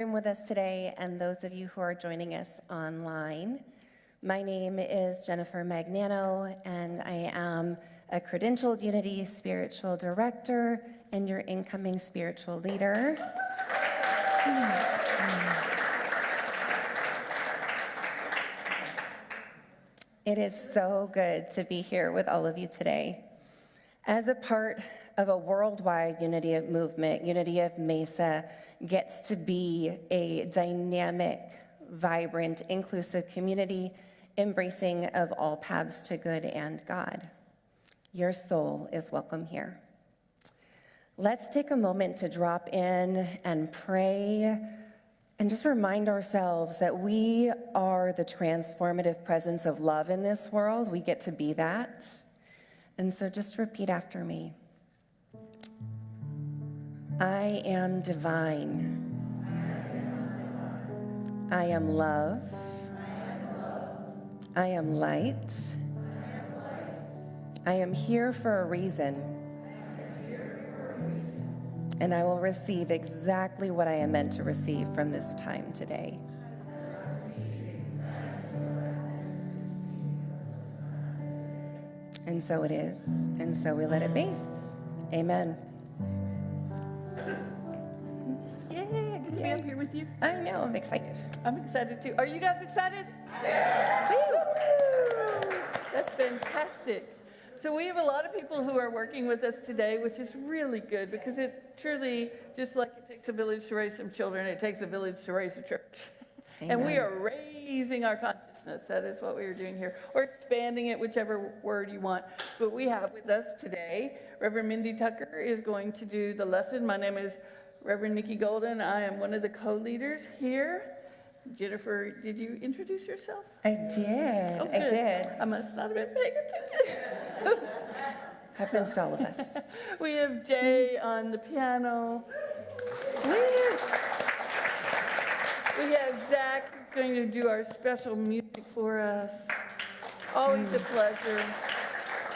room with us today and those of you who are joining us online. My name is Jennifer Magnano, and I am a credentialed Unity Spiritual Director and your incoming spiritual leader. It is so good to be here with all of you today. As a part of a worldwide Unity of movement, Unity of Mesa gets to be a dynamic, vibrant, inclusive community, embracing of all paths to good and God. Your soul is welcome here. Let's take a moment to drop in and pray and just remind ourselves that we are the transformative presence of love in this world. We get to be that. And so just repeat after me. I am divine. I am love. I am light. I am here for a reason. And I will receive exactly what I am meant to receive from this time today. And so it is, and so we let it be. Amen. Yay, good to be up here with you. I know, I'm excited. I'm excited too. Are you guys excited? Yeah. Woo! That's fantastic. So we have a lot of people who are working with us today, which is really good because it truly, just like it takes a village to raise some children, it takes a village to raise a church. Amen. And we are raising our consciousness. That is what we are doing here, or expanding it, whichever word you want. But we have with us today, Reverend Mindy Tucker is going to do the lesson. My name is Reverend Nikki Golden. I am one of the co-leaders here. Jennifer, did you introduce yourself? I did. Oh, I good. did. I must not have been paying attention. Happens to all of us. We have Jay on the piano. We have Zach who's going to do our special music for us. Always a pleasure.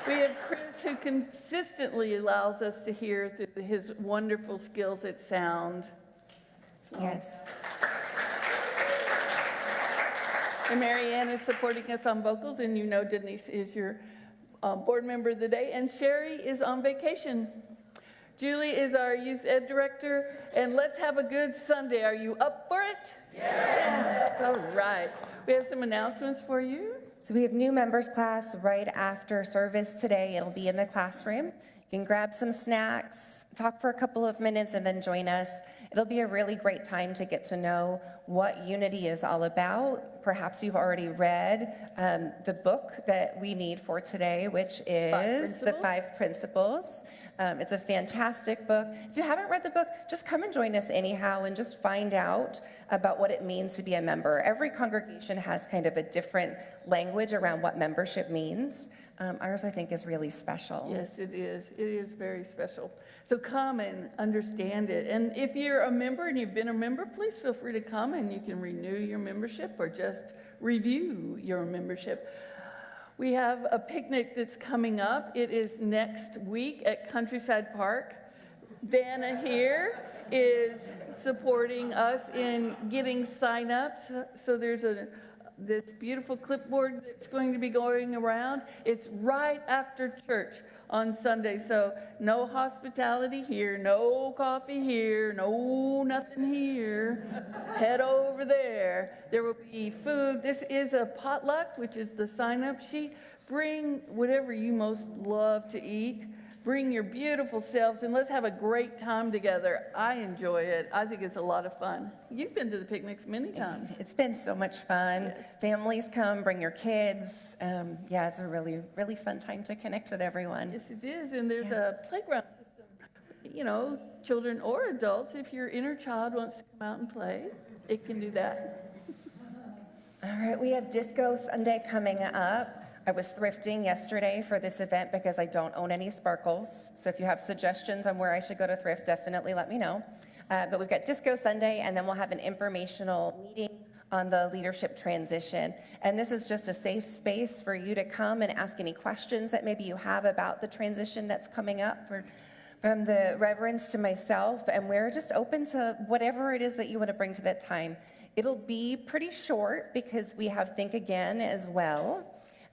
We have Chris who consistently allows us to hear through his wonderful skills at sound. Yes. And Marianne is supporting us on vocals, and you know Denise is your board member of the day, and Sherry is on vacation. Julie is our youth ed director, and let's have a good Sunday. Are you up for it? Yes. All right. We have some announcements for you. So we have new members class right after service today. It'll be in the classroom. You can grab some snacks, talk for a couple of minutes, and then join us. It'll be a really great time to get to know what Unity is all about. Perhaps you've already read the book that we need for today, which is The 5 Principles. It's a fantastic book. If you haven't read the book, just come and join us anyhow and just find out about what it means to be a member. Every congregation has kind of a different language around what membership means. Ours, I think, is really special. Yes, it is. It is very special. So come and understand it. And if you're a member and you've been a member, please feel free to come and you can renew your membership or just review your membership. We have a picnic that's coming up. It is next week at Countryside Park. Vanna here is supporting us in getting sign-ups. So there's this beautiful clipboard that's going to be going around. It's right after church on Sunday, so no hospitality here, no coffee here, no nothing here. Head over there. There will be food. This is a potluck, which is the sign-up sheet. Bring whatever you most love to eat. Bring your beautiful selves, and let's have a great time together. I enjoy it. I think it's a lot of fun. You've been to the picnics many times. It's been so much fun. Yes. Families come, bring your kids. Yeah, it's a really, really fun time to connect with everyone. Yes, it is, and there's a playground system. You know, children or adults, if your inner child wants to come out and play, it can do that. All right, we have Disco Sunday coming up. I was thrifting yesterday for this event because I don't own any sparkles. So if you have suggestions on where I should go to thrift, definitely let me know. But we've got Disco Sunday, and then we'll have an informational meeting on the leadership transition. And this is just a safe space for you to come and ask any questions that maybe you have about the transition that's coming up. For from the reverends to myself, and we're just open to whatever it is that you want to bring to that time. It'll be pretty short because we have Think Again as well.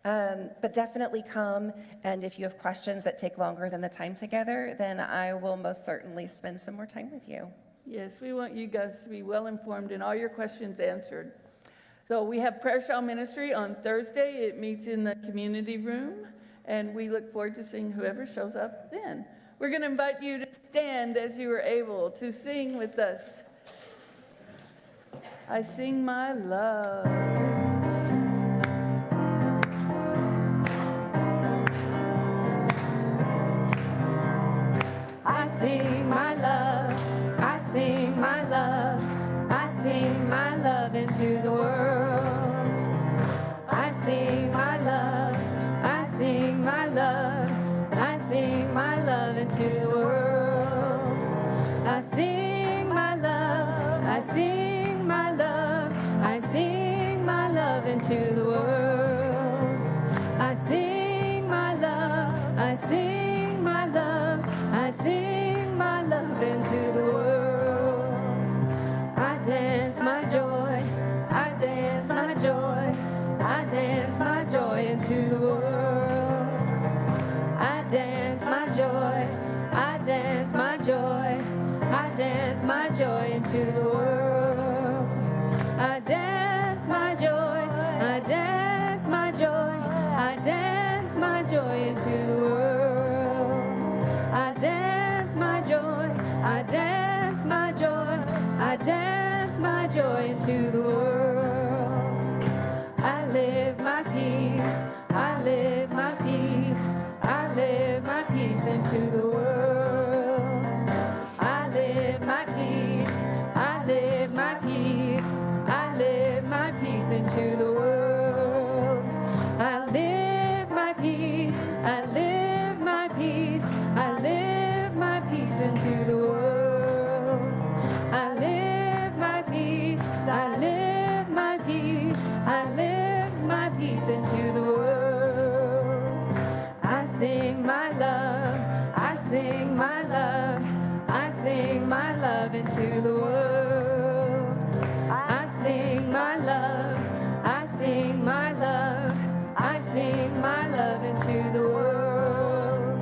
But definitely come, and if you have questions that take longer than the time together, then I will most certainly spend some more time with you. Yes, we want you guys to be well informed and all your questions answered. So we have Prayer Shawl Ministry on Thursday. It meets in the community room, and we look forward to seeing whoever shows up then. We're going to invite you to stand as you are able to sing with us. I sing my love. I sing my love, I sing my love, I sing my love into the world. I sing my love, I sing my love, I sing my love into the world. I sing my love, I sing my love, I sing my love into the world. I sing my love, I sing my love, I sing my love into the world. I dance my joy, I dance my joy, I dance my joy into the world. I dance my joy, I dance my joy, I dance my joy into the world. I dance my joy, I dance my joy, I dance my joy into the world. I dance my joy, I dance my joy, I dance my joy into the world. I live my peace, I live my peace, I live my peace into the world. I live my peace, I live my peace, I live my peace into the world. I live my peace, I live my peace, I live my peace into the world. I live my peace, I live my peace, I live my peace into the world. I sing my love, I sing my love, I sing my love into the world. I sing my love, I sing my love, I sing my love into the world.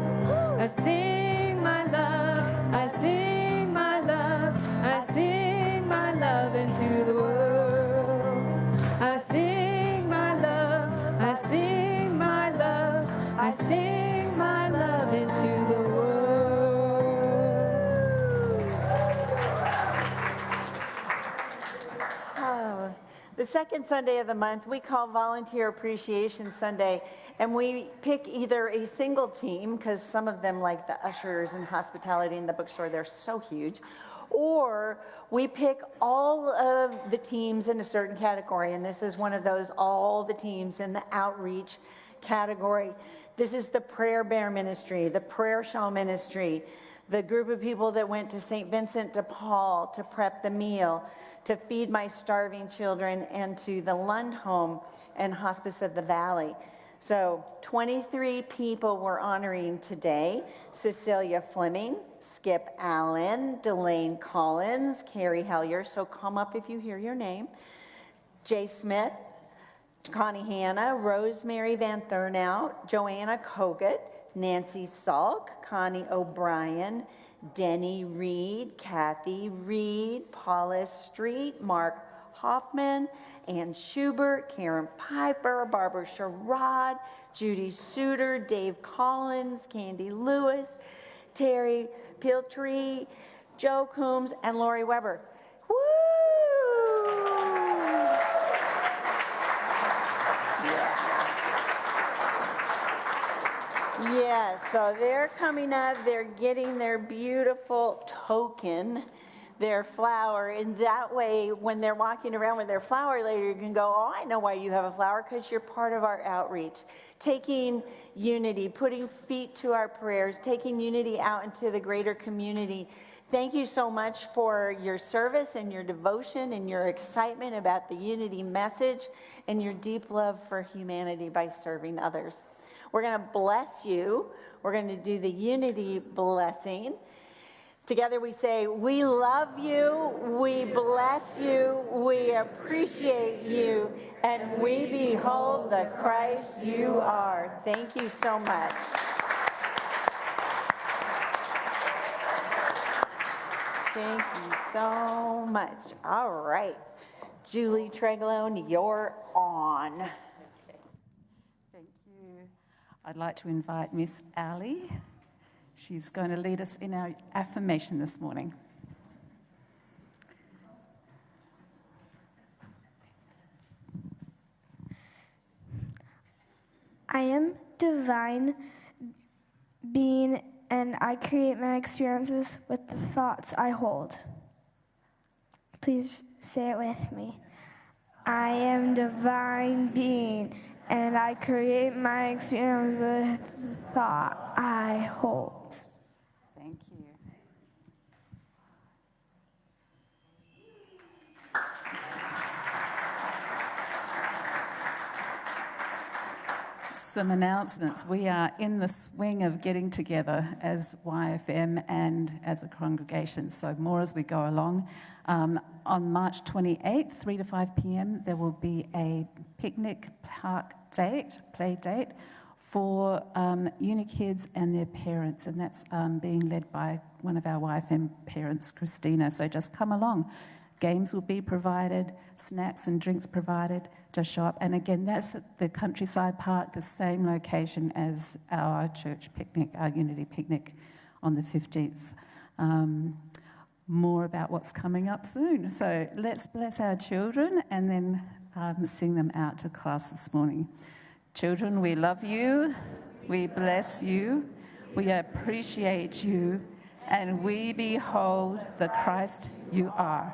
I sing my love, I sing my love, I sing my love into the world. I sing my love, I sing my love, I sing my love into the world. Oh, the second Sunday of the month we call Volunteer Appreciation Sunday, and we pick either a single team, because some of them, like the ushers and hospitality in the bookstore, they're so huge, or we pick all of the teams in a certain category, and this is one of those, all the teams in the outreach category. This is the Prayer Bear Ministry, the Prayer Shawl Ministry, the group of people that went to St. Vincent de Paul to prep the meal, to feed my starving children, and to the Lund Home and Hospice of the Valley. So 23 people we're honoring today: Cecilia Fleming, Skip Allen, Delane Collins, Carrie Hellier, so come up if you hear your name, Jay Smith, Connie Hanna, Rosemary Van Thurnout, Joanna Kogut, Nancy Salk, Connie O'Brien, Denny Reed, Kathy Reed, Paula Street, Mark Hoffman, Ann Schubert, Karen Piper, Barbara Sherrod, Judy Suter, Dave Collins, Candy Lewis, Terry Piltree, Joe Coombs, and Lori Weber. Woo! Yeah, so they're coming up, they're getting their beautiful token, their flower, and that way when they're walking around with their flower later, you can go, oh, I know why you have a flower, because you're part of our outreach. Taking unity, putting feet to our prayers, taking unity out into the greater community. Thank you so much for your service and your devotion and your excitement about the unity message and your deep love for humanity by serving others. We're going to bless you. We're going to do the unity blessing. Together we say, we love you, we bless you, we appreciate you, and we behold the Christ you are. Thank you so much. Thank you so much. All right. Julie Treglone, you're on. Thank you. I'd like to invite Miss Ali. She's going to lead us in our affirmation this morning. I am divine being, and I create my experiences with the thoughts I hold. Please say it with me. I am divine being, and I create my experience with the thought I hold. Thank you. Some announcements. We are in the swing of getting together as YFM and as a congregation, so more as we go along. On March 28th, 3 to 5 p.m., there will be a picnic park date, play date, for uni kids and their parents, and that's being led by one of our YFM parents, Christina, so just come along. Games will be provided, snacks and drinks provided, just show up. And again, that's at the Countryside Park, the same location as our church picnic, our Unity picnic on the 15th. More about what's coming up soon. So let's bless our children and then sing them out to class this morning. Children, we love you, we bless you, we appreciate you, and we behold the Christ you are.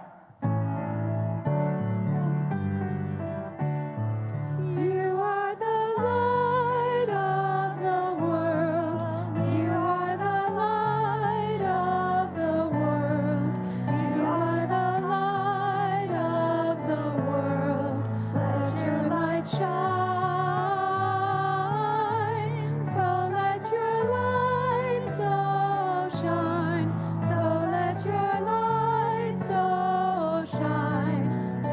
You are the light of the world. You are the light of the world. You are the light of the world. Let your light shine. So let your light so shine. So let your light so shine.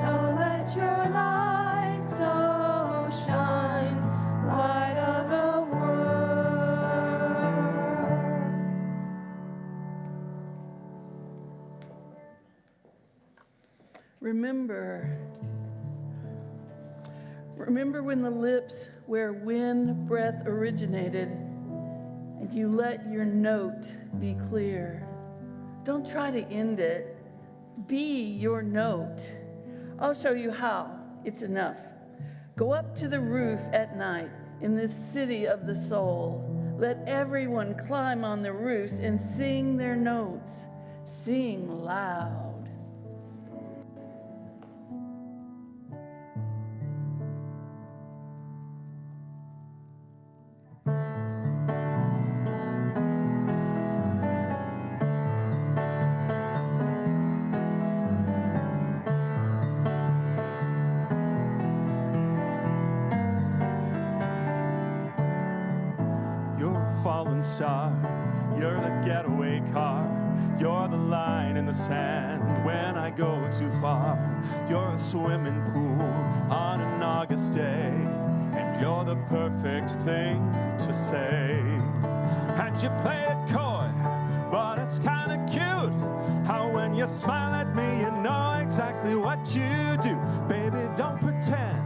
So let your light so shine. Light of the world. Remember when the lips where wind breath originated and you let your note be clear. Don't try to end it. Be your note. I'll show you how. It's enough. Go up to the roof at night in this city of the soul. Let everyone climb on the roofs and sing their notes. Sing loud. You're a fallen star, you're the getaway car, you're the line in the sand when I go too far. You're a swimming pool on an August day, and you're the perfect thing to say. And you play it coy, but it's kinda cute, how when you smile at me you know exactly what you do. Baby, don't pretend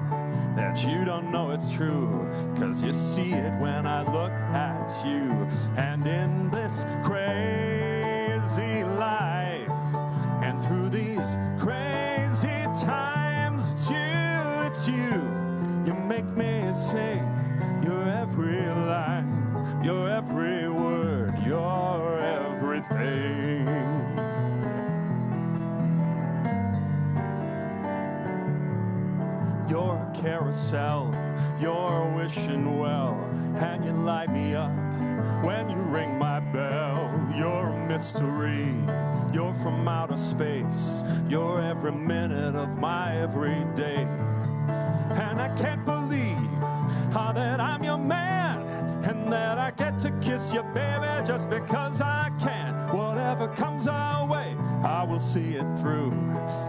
that you don't know it's true, 'cause you see it when I look at you. And in this crazy life, and through these crazy times, it's you, you make me sing your every line, your every word, your everything. You're a carousel, you're wishing well, and you light me up when you ring my bell. You're a mystery, you're from outer space, you're every minute of my everyday. And I can't believe how that I'm your man, and that I get to kiss you, baby, just because I can. Whatever comes our way, I will see it through.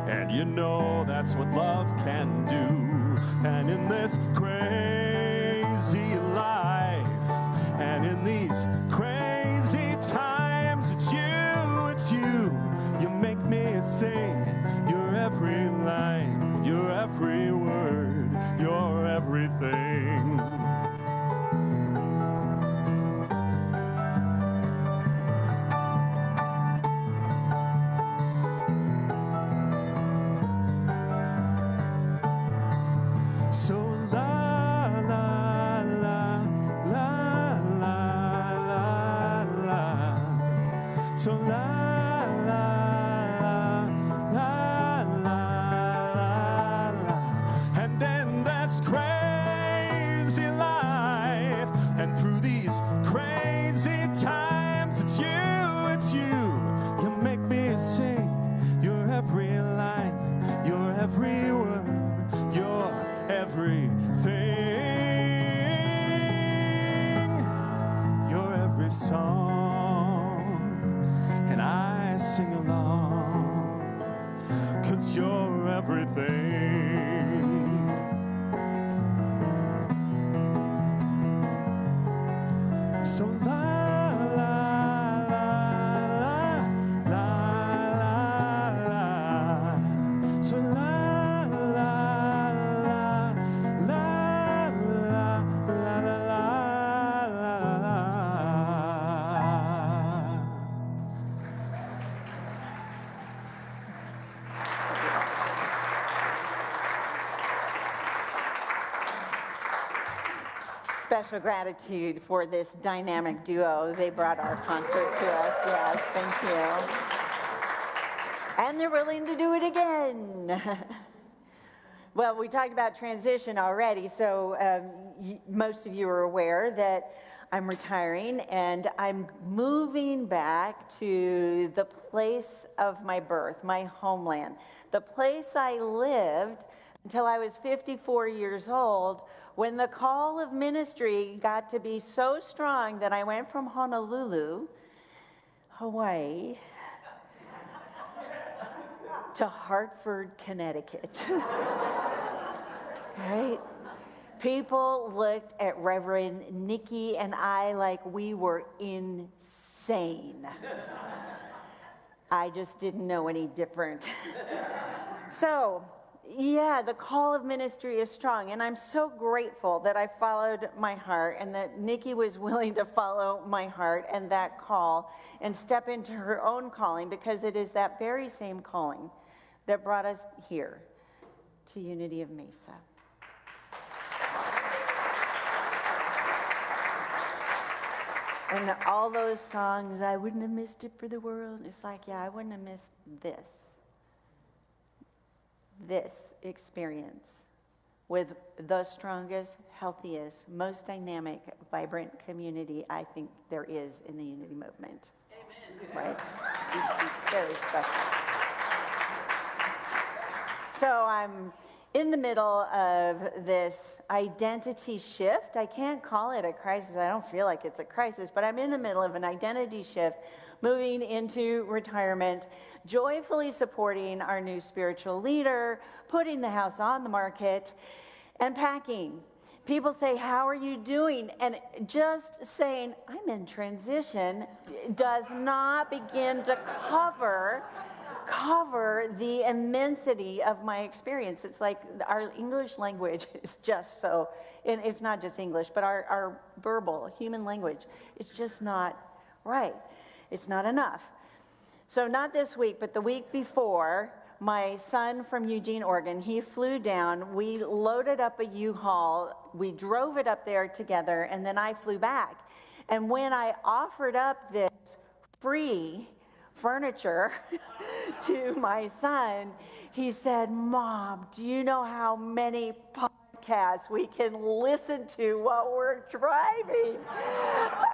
And you know that's what love can do. And in this crazy life, and in these crazy times, it's you. You make me sing your every line, your every word, your everything. So la la la la la la la. So la la la la la la. And in this crazy life, and through these crazy times, it's you. You make me sing your every line, your every word, your everything, your every song, and I sing along, 'cause you're everything. So la la la la la la la. So la Special gratitude for this dynamic duo. They brought our concert to us. Yes, thank you. And they're willing to do it again. Well, we talked about transition already, so most of you are aware that I'm retiring and I'm moving back to the place of my birth, my homeland, the place I lived until I was 54 years old, when the call of ministry got to be so strong that I went from Honolulu, Hawaii, to Hartford, Connecticut. Right? People looked at Reverend Nikki and I like we were insane. I just didn't know any different. So, yeah, the call of ministry is strong, and I'm so grateful that I followed my heart and that Nikki was willing to follow my heart and that call and step into her own calling, because it is that very same calling that brought us here to Unity of Mesa. And all those songs, I wouldn't have missed it for the world. It's like, yeah, I wouldn't have missed this experience with the strongest, healthiest, most dynamic, vibrant community I think there is in the Unity movement. Amen. Right? Very special. So I'm in the middle of this identity shift. I can't call it a crisis. I don't feel like it's a crisis, but I'm in the middle of an identity shift, moving into retirement, joyfully supporting our new spiritual leader, putting the house on the market, and packing. People say, how are you doing? And just saying, I'm in transition, does not begin to cover the immensity of my experience. It's like our English language is just so, and it's not just English, but our verbal, human language is just not right. It's not enough. So not this week, but the week before, my son from Eugene, Oregon, he flew down. We loaded up a U-Haul. We drove it up there together, and then I flew back. And when I offered up this free furniture to my son, he said, Mom, do you know how many podcasts we can listen to while we're driving?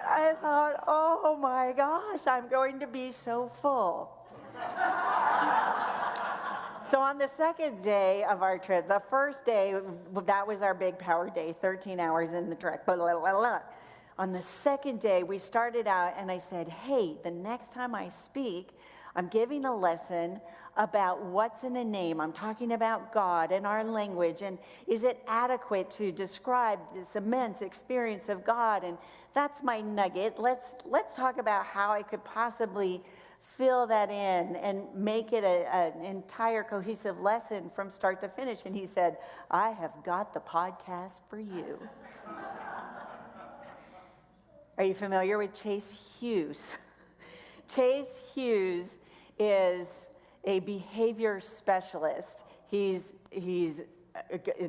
I thought, oh my gosh, I'm going to be so full. So on the second day of our trip, the first day, that was our big power day, 13 hours in the truck, blah, blah, blah, blah. On the second day, we started out, and I said, hey, the next time I speak, I'm giving a lesson about what's in a name. I'm talking about God and our language, and is it adequate to describe this immense experience of God? And that's my nugget. Let's talk about how I could possibly fill that in and make it an entire cohesive lesson from start to finish. And he said, I have got the podcast for you. Are you familiar with Chase Hughes? Chase Hughes is a behavior specialist. He's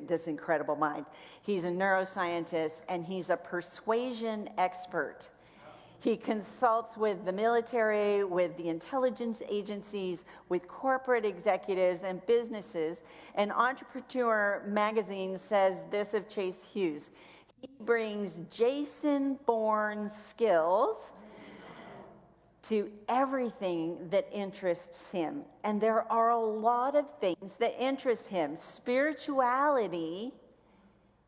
this incredible mind. He's a neuroscientist, and he's a persuasion expert. He consults with the military, with the intelligence agencies, with corporate executives and businesses. And Entrepreneur magazine says this of Chase Hughes: he brings Jason-born skills to everything that interests him. And there are a lot of things that interest him. Spirituality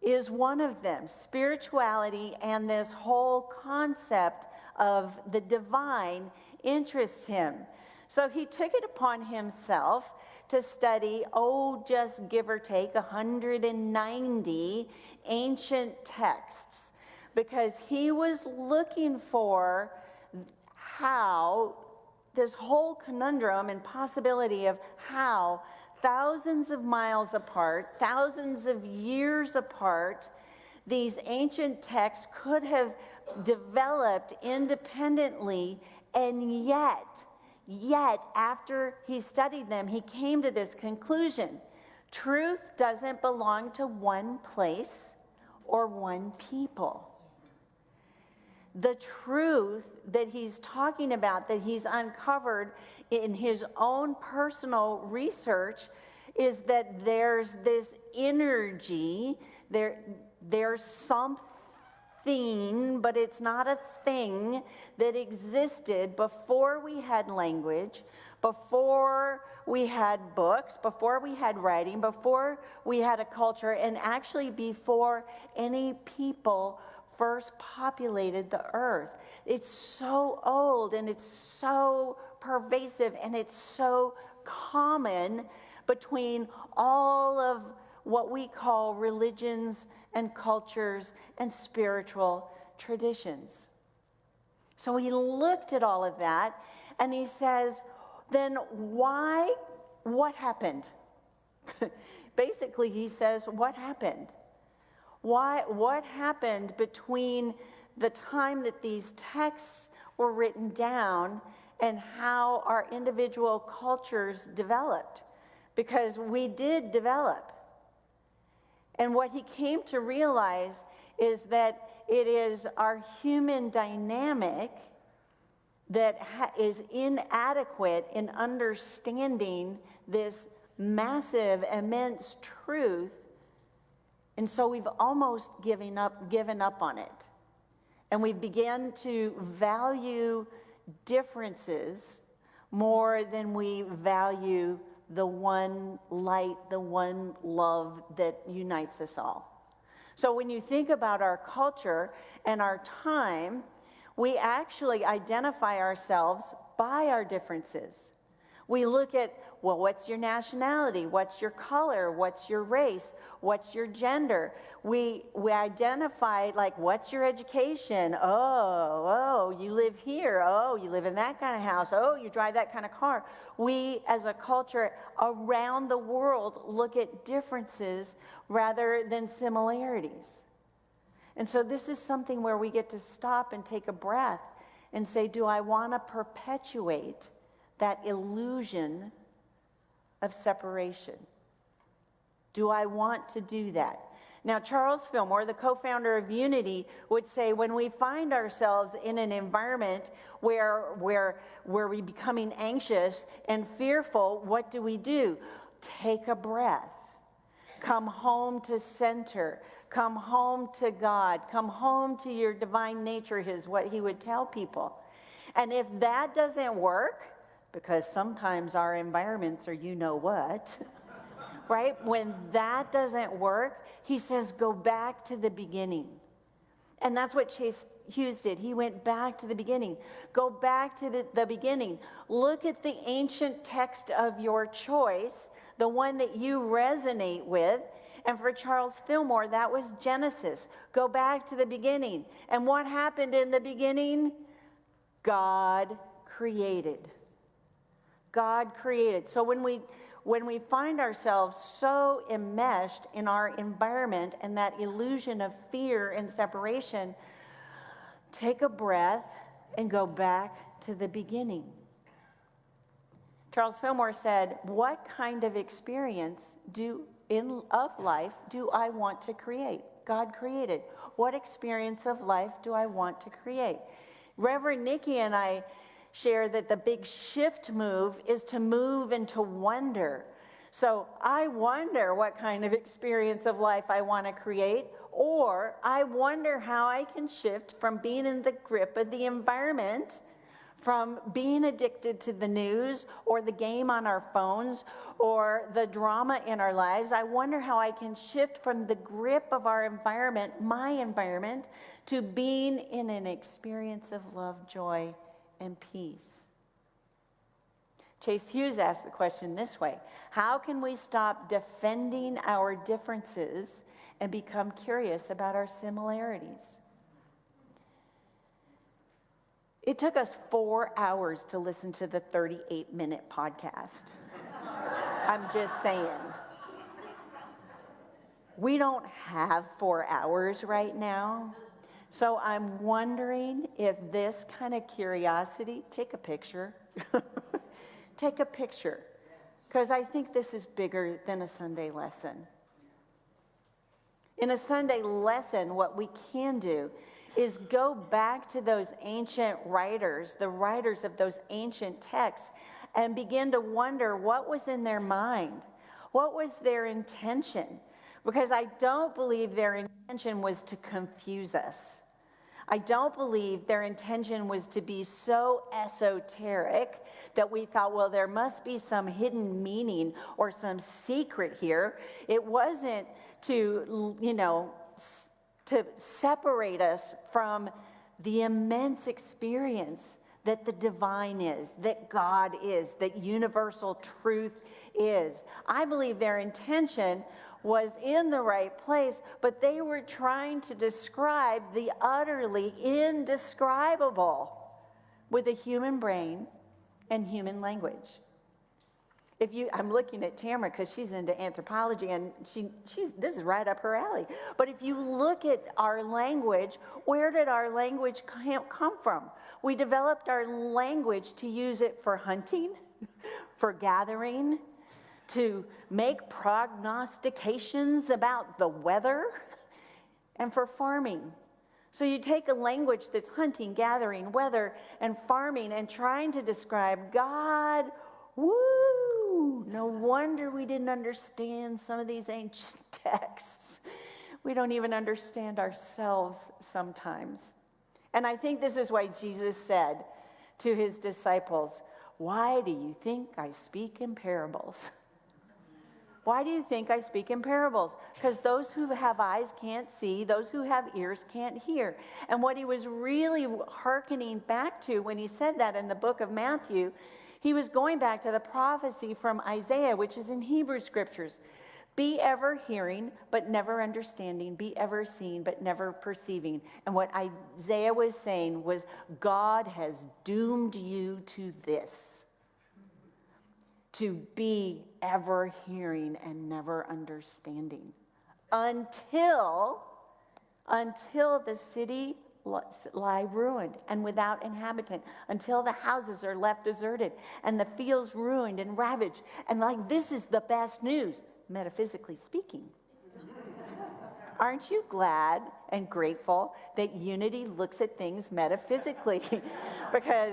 is one of them. Spirituality and this whole concept of the divine interests him. So he took it upon himself to study, just give or take, 190 ancient texts, because he was looking for how this whole conundrum and possibility of how thousands of miles apart, thousands of years apart, these ancient texts could have developed independently, and yet after he studied them, he came to this conclusion: truth doesn't belong to one place or one people. The truth that he's talking about, that he's uncovered in his own personal research, is that there's this energy, there's something, but it's not a thing, that existed before we had language, before we had books, before we had writing, before we had a culture, and actually before any people first populated the earth. It's so old, and it's so pervasive, and it's so common between all of what we call religions and cultures and spiritual traditions. So he looked at all of that, and he says, then what happened? Basically, he says, what happened? What happened between the time that these texts were written down and how our individual cultures developed? Because we did develop. And what he came to realize is that it is our human dynamic that is inadequate in understanding this massive, immense truth. And so we've almost given up on it. And we began to value differences more than we value the one light, the one love that unites us all. So when you think about our culture and our time, we actually identify ourselves by our differences. We look at, well, what's your nationality? What's your color? What's your race? What's your gender? We identify, like, what's your education? Oh, you live here. Oh, you live in that kind of house. Oh, you drive that kind of car. We, as a culture around the world, look at differences rather than similarities. And so this is something where we get to stop and take a breath and say, do I want to perpetuate that illusion of separation? Do I want to do that? Now, Charles Fillmore, the co-founder of Unity, would say when we find ourselves in an environment where we're becoming anxious and fearful, what do? Take a breath. Come home to center. Come home to God. Come home to your divine nature, is what he would tell people. And if that doesn't work, because sometimes our environments are you know what, right? When that doesn't work, he says, go back to the beginning. And that's what Chase Hughes did. He went back to the beginning. Go back to the beginning. Look at the ancient text of your choice, the one that you resonate with. And for Charles Fillmore, that was Genesis. Go back to the beginning. And what happened in the beginning? God created. God created. So when we find ourselves so enmeshed in our environment and that illusion of fear and separation, take a breath and go back to the beginning. Charles Fillmore said, what kind of experience of life do I want to create? God created. What experience of life do I want to create? Reverend Nikki and I share that the big shift move is to move into wonder. So I wonder what kind of experience of life I want to create, or I wonder how I can shift from being in the grip of the environment, from being addicted to the news or the game on our phones or the drama in our lives. I wonder how I can shift from the grip of our environment, my environment, to being in an experience of love, joy, and peace. Chase Hughes asked the question this way: how can we stop defending our differences and become curious about our similarities? It took us 4 hours to listen to the 38-minute podcast. I'm just saying. We don't have 4 hours right now. So I'm wondering if this kind of curiosity, take a picture. Take a picture. Because I think this is bigger than a Sunday lesson. In a Sunday lesson, what we can do is go back to those ancient writers, the writers of those ancient texts, and begin to wonder what was in their mind. What was their intention? Because I don't believe their intention was to confuse us. I don't believe their intention was to be so esoteric that we thought, well, there must be some hidden meaning or some secret here. It wasn't to, to separate us from the immense experience that the divine is, that God is, that universal truth is. I believe their intention was in the right place, but they were trying to describe the utterly indescribable with a human brain and human language. I'm looking at Tamara because she's into anthropology, and this is right up her alley. But if you look at our language, where did our language come from? We developed our language to use it for hunting, for gathering, to make prognostications about the weather, and for farming. So you take a language that's hunting, gathering, weather, and farming, and trying to describe God. Woo! No wonder we didn't understand some of these ancient texts. We don't even understand ourselves sometimes. And I think this is why Jesus said to his disciples, "Why do you think I speak in parables?" Why do you think I speak in parables? Because those who have eyes can't see, those who have ears can't hear. And what he was really hearkening back to when he said that in the book of Matthew, he was going back to the prophecy from Isaiah, which is in Hebrew scriptures. Be ever hearing, but never understanding. Be ever seeing, but never perceiving. And what Isaiah was saying was, God has doomed you to this. To be ever hearing and never understanding. Until the city lie ruined and without inhabitant, until the houses are left deserted and the fields ruined and ravaged. And this is the best news, metaphysically speaking. Aren't you glad and grateful that Unity looks at things metaphysically? Because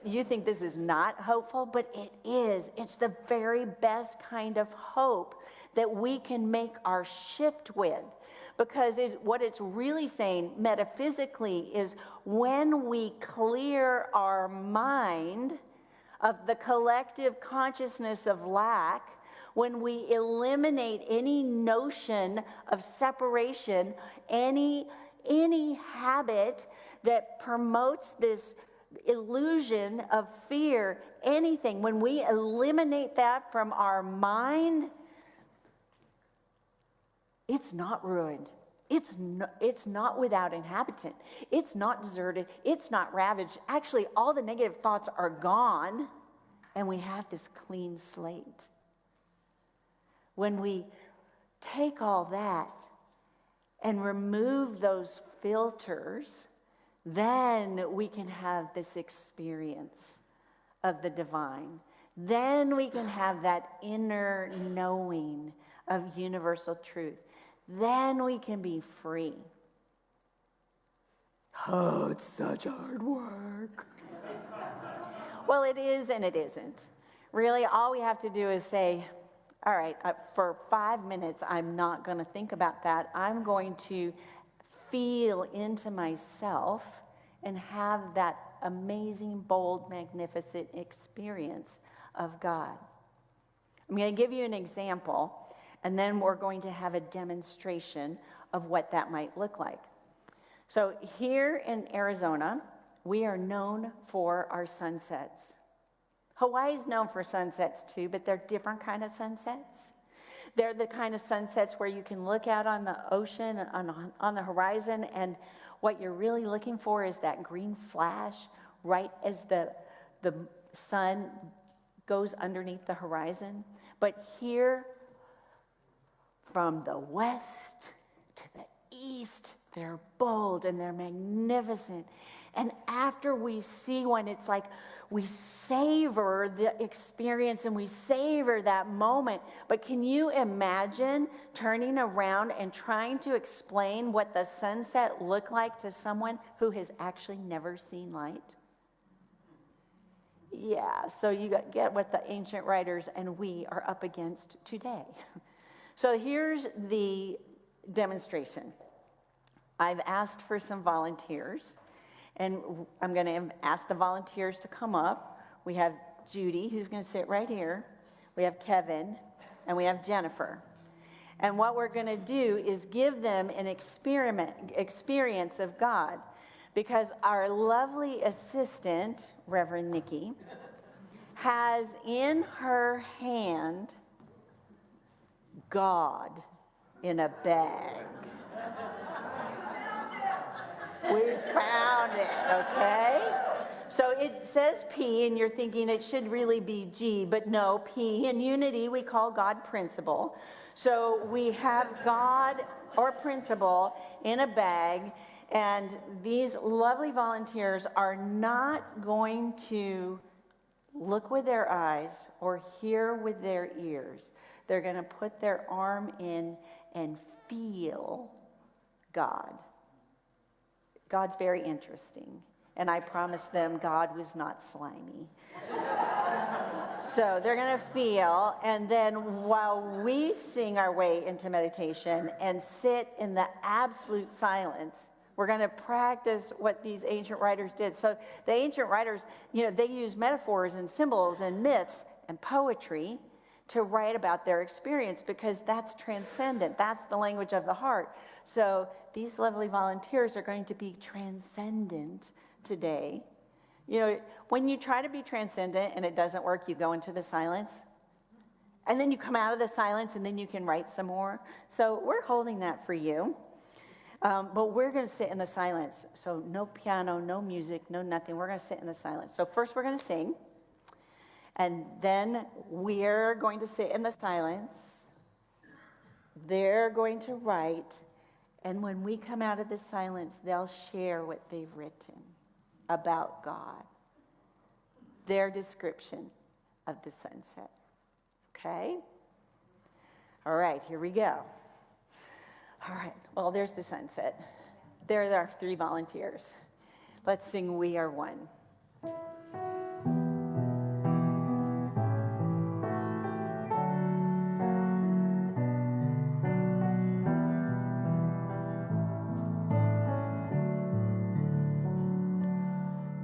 you think this is not hopeful, but it is. It's the very best kind of hope that we can make our shift with. Because what it's really saying metaphysically is when we clear our mind of the collective consciousness of lack, when we eliminate any notion of separation, any any habit that promotes this illusion of fear, anything, when we eliminate that from our mind, it's not ruined. It's not without inhabitant. It's not deserted. It's not ravaged. Actually, all the negative thoughts are gone, and we have this clean slate. When we take all that and remove those filters, then we can have this experience of the divine. Then we can have that inner knowing of universal truth. Then we can be free. Oh, it's such hard work. Well, it is and it isn't. Really, all we have to do is say, all right, for 5 minutes, I'm not going to think about that. I'm going to feel into myself and have that amazing, bold, magnificent experience of God. I'm going to give you an example, and then we're going to have a demonstration of what that might look like. So here in Arizona, we are known for our sunsets. Hawaii's known for sunsets too, but they're different kind of sunsets. They're the kind of sunsets where you can look out on the ocean, on the horizon, and what you're really looking for is that green flash right as the sun goes underneath the horizon. But here, from the west to the east, they're bold and they're magnificent. And after we see one, it's like we savor the experience and we savor that moment. But can you imagine turning around and trying to explain what the sunset looked like to someone who has actually never seen light? Yeah, so you get what the ancient writers and we are up against today. So here's the demonstration. I've asked for some volunteers, and I'm going to ask the volunteers to come up. We have Judy, who's going to sit right here. We have Kevin, and we have Jennifer. And what we're going to do is give them an experience of God, because our lovely assistant, Reverend Nikki, has in her hand God in a bag. We found it, okay? So it says P, and you're thinking it should really be G, but no, P in unity we call God principle. So we have God or principle in a bag, and these lovely volunteers are not going to look with their eyes or hear with their ears. They're going to put their arm in and feel God. God's very interesting. And I promised them God was not slimy. So they're going to feel, and then while we sing our way into meditation and sit in the absolute silence, we're going to practice what these ancient writers did. So the ancient writers, they use metaphors and symbols and myths and poetry to write about their experience, because that's transcendent. That's the language of the heart. So these lovely volunteers are going to be transcendent today. When you try to be transcendent and it doesn't work, you go into the silence. And then you come out of the silence and then you can write some more. So we're holding that for you. But we're going to sit in the silence. So no piano, no music, no nothing. We're going to sit in the silence. So first we're going to sing. And then we're going to sit in the silence. They're going to write. And when we come out of the silence, they'll share what they've written about God. Their description of the sunset. Okay? All right, here we go. All right, well, there's the sunset. There are our 3 volunteers. Let's sing We Are One.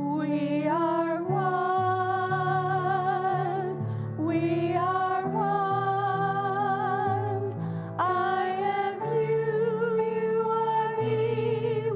We are one. We are one. I am you, you are me.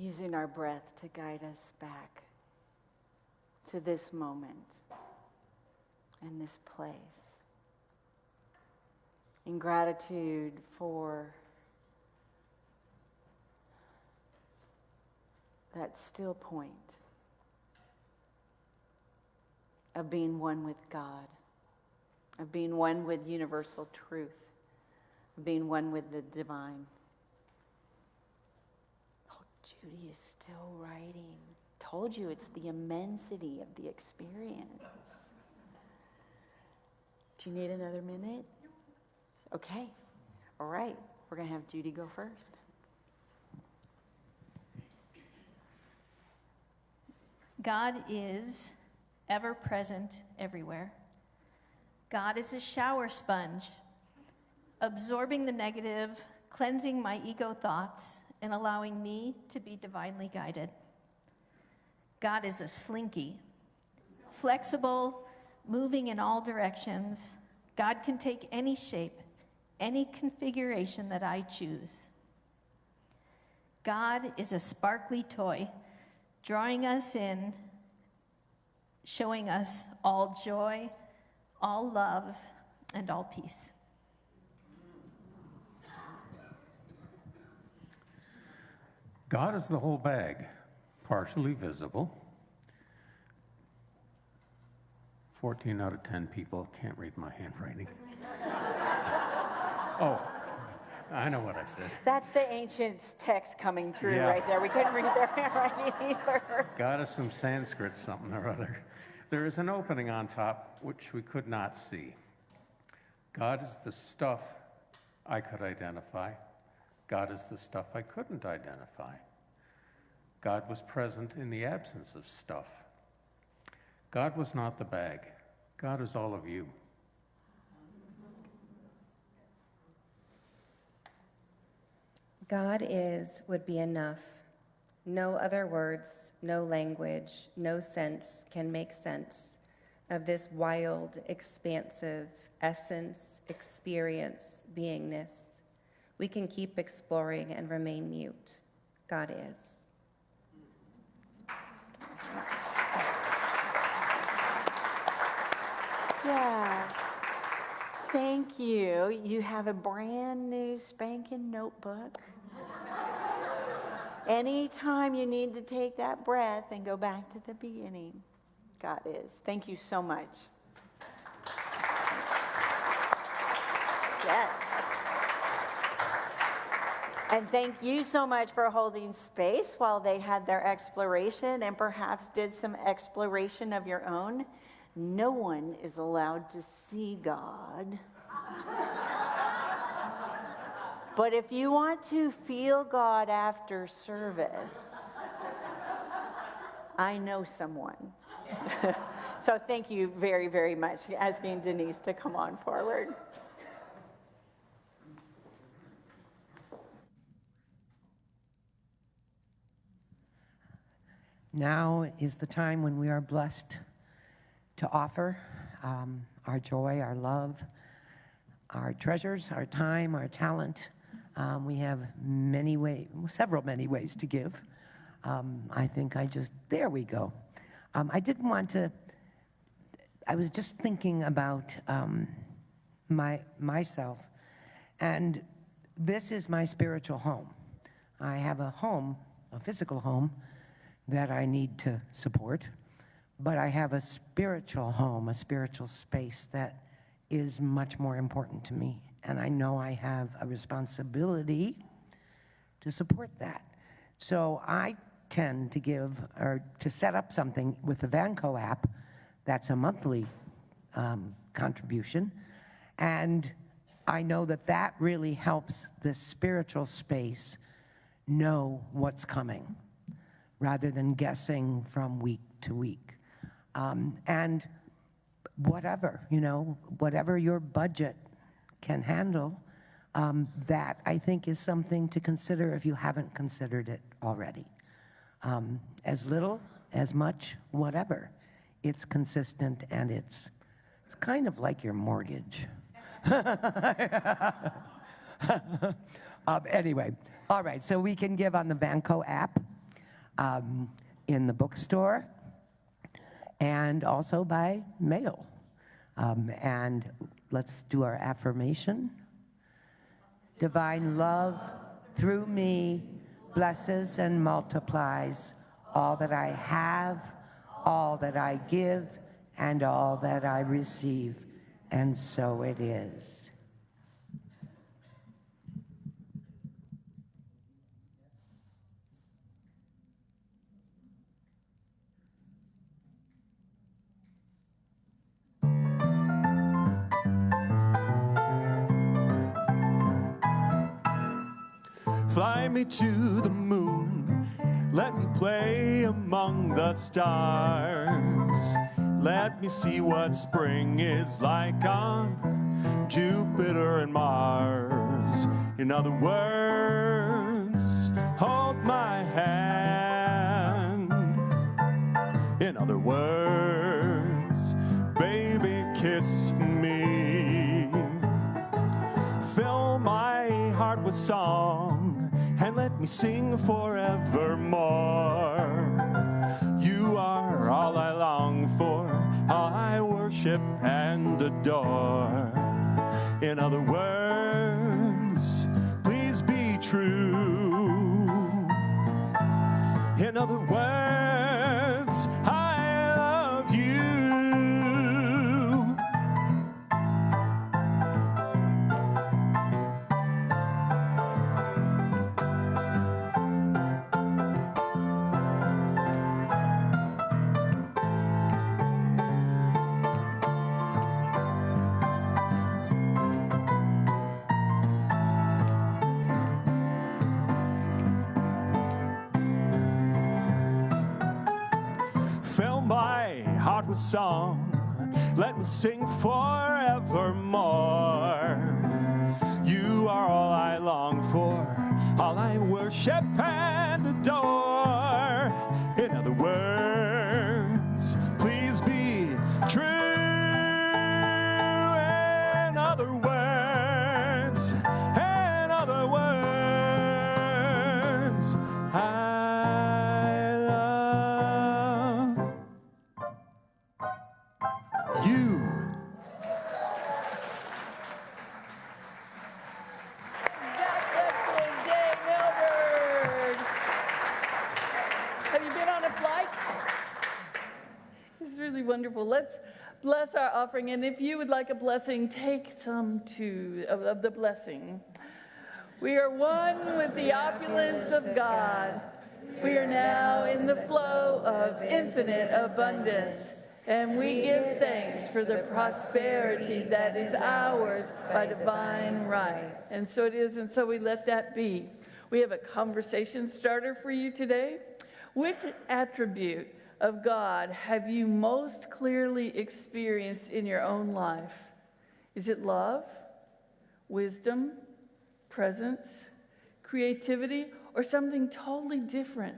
using our breath to guide us back to this moment and this place. In gratitude for that still point of being one with God, of being one with universal truth, of being one with the divine. Oh, Judy is still writing. Told you it's the immensity of the experience. Do you need another minute? Okay. All right. We're going to have Judy go first. God is ever present everywhere. God is a shower sponge, absorbing the negative, cleansing my ego thoughts, and allowing me to be divinely guided. God is a slinky, flexible, moving in all directions. God can take any shape, any configuration that I choose. God is a sparkly toy, drawing us in, showing us all joy, all love, and all peace. God is the whole bag, partially visible. 14 out of 10 people can't read my handwriting. Oh, I know what I said. That's the ancient text coming through Yeah. right there. We couldn't read their handwriting either. God is some Sanskrit something or other. There is an opening on top which we could not see. God is the stuff I could identify. God is the stuff I couldn't identify. God was present in the absence of stuff. God was not the bag. God is all of you. God is would be enough. No other words, no language, no sense can make sense of this wild, expansive essence, experience, beingness. We can keep exploring and remain mute. God is. Yeah. Thank you. You have a brand new spanking notebook. Anytime you need to take that breath and go back to the beginning, God is. Thank you so much. Yes. And thank you so much for holding space while they had their exploration and perhaps did some exploration of your own. No one is allowed to see God. But if you want to feel God after service, I know someone. So thank you very, very much. Asking Denise to come on forward. Now is the time when we are blessed to offer our joy, our love, our treasures, our time, our talent. We have several ways to give. I think there we go. I was just thinking about myself, and this is my spiritual home. I have a home, a physical home, that I need to support, but I have a spiritual home, a spiritual space that is much more important to me. And I know I have a responsibility to support that. So I tend to give or to set up something with the Vanco app that's a monthly contribution. And I know that really helps the spiritual space know what's coming rather than guessing from week to week. And whatever your budget can handle, that I think is something to consider if you haven't considered it already. As little, as much, whatever. It's consistent and it's kind of like your mortgage. Anyway, all right, so we can give on the Vanco app. in the bookstore and also by mail. And let's do our affirmation. Divine love through me blesses and multiplies all that I have, all that I give, and all that I receive. And so it is. Fly me to the moon, let me play among the stars. Let me see what spring is like on Jupiter and Mars. In other words, hold my hand. In other words, baby, kiss me. Fill my heart with song and let me sing forevermore. You are all I long for, all I worship and adore. In other words, please be true. In other words, I love you. Fill my heart with song, let me sing forevermore. You are all I long for, all I worship and adore. In other words, please be true. In other words, I love you. That's excellent, Jay Milberg. Have you been on a flight? This is really wonderful. Let's bless our offering, and if you would like a blessing, take some too of the blessing. We are one with the opulence of God. We are now in the flow of infinite abundance, and we give thanks for the prosperity that is ours by divine right. And so it is, and so we let that be. We have a conversation starter for you today. Which attribute of God have you most clearly experienced in your own life? Is it love, wisdom, presence, creativity, or something totally different?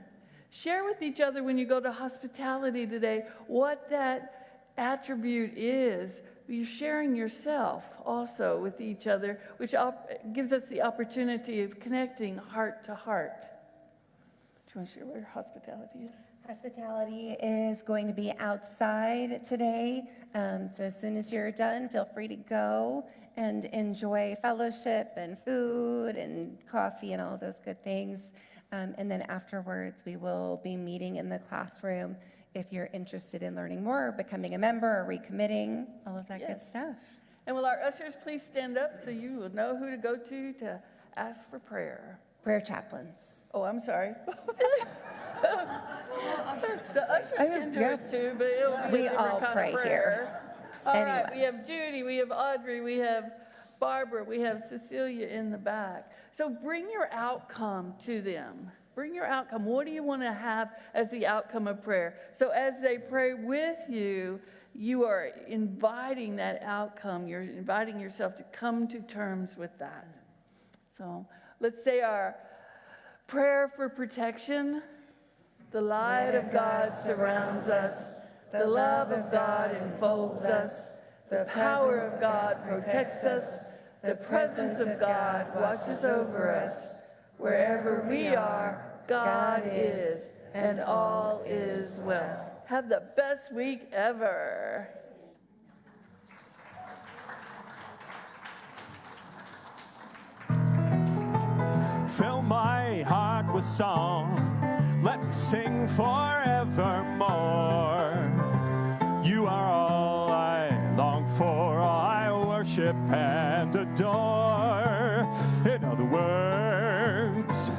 Share with each other when you go to hospitality today what that attribute is. You're sharing yourself also with each other, which gives us the opportunity of connecting heart to heart. Do you want to share where hospitality is? Hospitality is going to be outside today, so as soon as you're done, feel free to go and enjoy fellowship and food and coffee and all those good things. And then afterwards, we will be meeting in the classroom if you're interested in learning more, becoming a member, or recommitting, all of that good stuff. And will our ushers please stand up so you will know who to go to ask for prayer? Prayer chaplains. Oh, I'm sorry. The ushers can do it too, but it'll be We a all different kind pray of prayer. here. All right, Anyway. we have Judy, we have Audrey, we have Barbara, we have Cecilia in the back. So bring your outcome to them. Bring your outcome. What do you want to have as the outcome of prayer? So as they pray with you, you are inviting that outcome. You're inviting yourself to come to terms with that. So let's say our prayer for protection. The light of God surrounds us. The love of God enfolds us. The power of God protects us. The presence of God watches over us. Wherever we are, God is. and all is well. Have the best week ever. Fill my heart with song, let me sing forevermore. You are all I long for, all I worship and adore. In other words,